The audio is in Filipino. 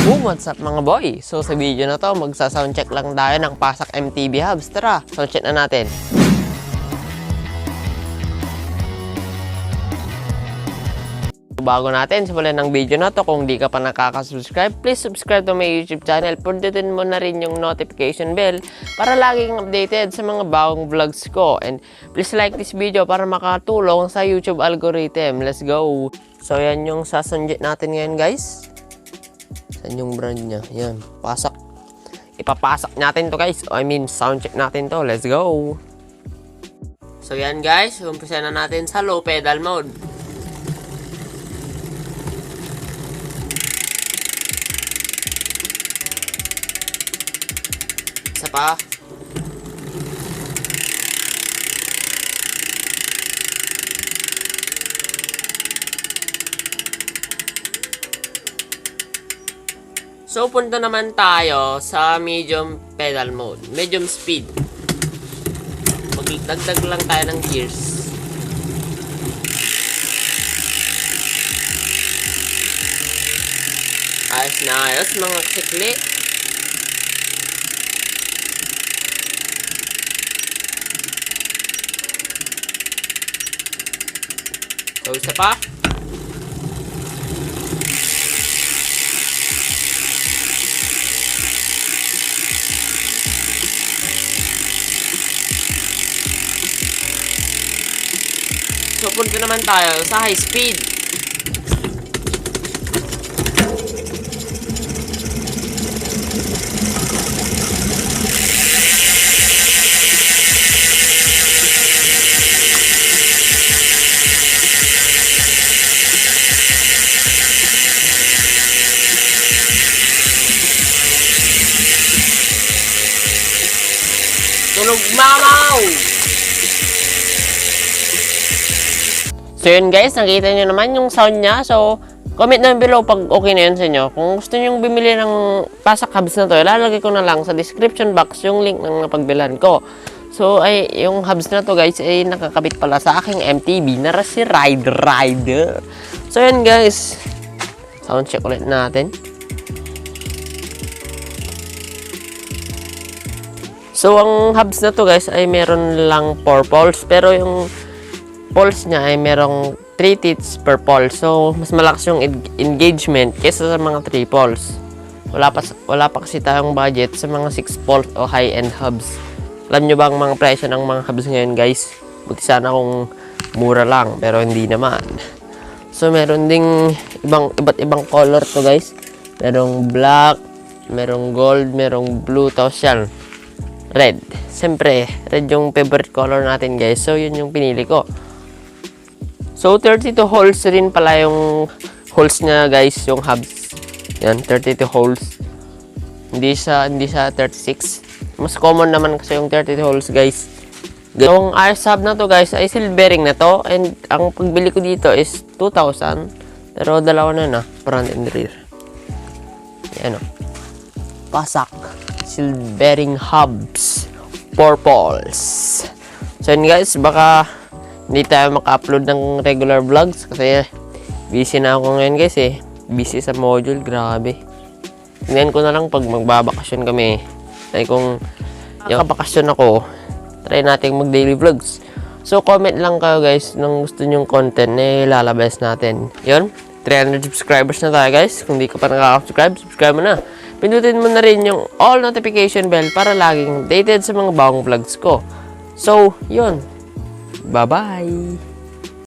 Boom! What's up mga boy? So sa video na to, magsa-soundcheck lang tayo ng Pasak MTB hubs. Tara, soundcheck na natin. Bago natin simulan ng video na to, kung di ka pa nakaka-subscribe, please subscribe to my YouTube channel. Pindutin mo na rin yung notification bell para laging updated sa mga bagong vlogs ko. And please like this video para makatulong sa YouTube algorithm. Let's go! So yan yung sasoundcheck natin ngayon guys. Yan yung brand niya. Yan, pasak. Ipapasak natin to guys. Soundcheck natin to. Let's go! So yan guys, umpisa na natin sa low pedal mode. Isa pa. So, punta naman tayo sa medium pedal mode. Medium speed. Magdagdag lang tayo ng gears. Ayos na ayos mga kasikli. So, isa pa. So, punta naman tayo sa high speed. Tunog mamaw! So yun guys, nakita nyo naman yung sound niya. So, comment down below pag okay na yun sa inyo. Kung gusto nyo bumili ng Pasak hubs na to, ilalagay ko na lang sa description box yung link ng napagbilan ko. So, yung hubs na to guys, ay nakakabit pala sa aking MTB na si Rider. So yun guys, sound check ulit natin. So, ang hubs na to guys ay meron lang 4 poles. Pero yung poles niya ay merong 3 teeth per pole. So, mas malakas yung engagement kaysa sa mga 3 poles. Wala pa kasi tayong budget sa mga 6 poles o high-end hubs. Alam nyo ba ang mga presyo ng mga hubs ngayon guys? Buti sana kung mura lang, pero hindi naman. So, meron ding iba't ibang color to guys. Merong black, merong gold, merong blue, tapos yan, red. Siyempre, red yung favorite color natin guys. So, yun yung pinili ko. So, 32 holes rin pala yung holes niya guys, yung hubs. Yan, 32 holes. Hindi siya 36. Mas common naman kasi yung 32 holes guys. Yung RS hub na to guys ay silvering na to. And ang pagbili ko dito is 2,000. Pero dalawa na front and rear. Yan o. Pasak. Silvering hubs. 4 poles. So yun guys, baka hindi tayo maka-upload ng regular vlogs kasi busy na ako ngayon guys eh. Busy sa module, grabe. Tingnan ko na lang pag magbabakasyon kami. Ay kung nakabakasyon ako, try natin mag-daily vlogs. So comment lang kayo guys nung gusto nyong content na ilalabas natin. Yun, 300 subscribers na tayo guys. Kung di ka pa nakaka-subscribe, subscribe mo na. Pindutin mo na rin yung all notification bell para laging updated sa mga bagong vlogs ko. So, yun. Bye-bye!